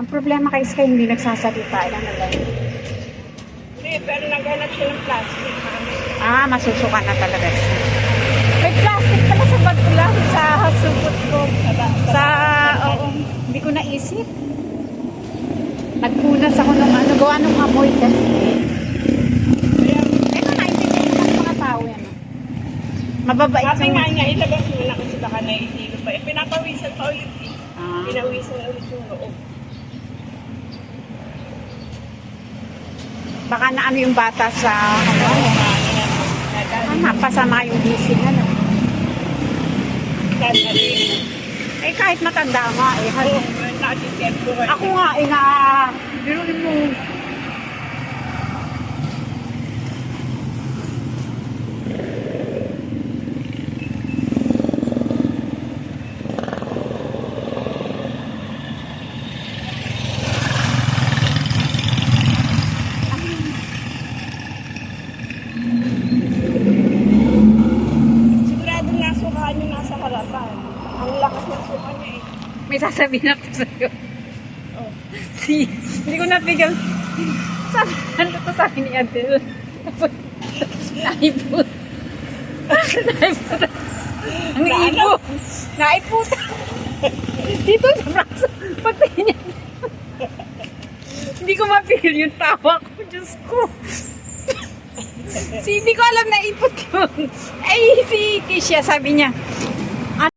Ang problema kay Sky, hindi nagsasalita. Ilan na lang. Hindi, pero naghanap siya ng plastic. Masusuka na talaga siya. May plastic pala sa bag ko lang, sa supot ko. Oo, hindi ko naisip. Nagpunas ako nung gawa nung amoy kasi. Ito, naintindihan naman ng mga tao yan. Mababait Sabi nga yung... niya, ilabas mo na kasi baka naihilo pa. Pinapawisan pa ulit eh. Pinawisan ulit yung loob. Baka na yung bata sa napasama yung gising kahit matanda nga ako nga biruin mo Ang lakas ng suka niya eh. may sasabihin ako sa'yo hindi ko napigil sabi ni Adele naiput naiput dito sa braso pagtingin niya hindi ko mapigil yung tawa ko Diyos ko hindi ko alam na iput yun ay si Tisha sabi niya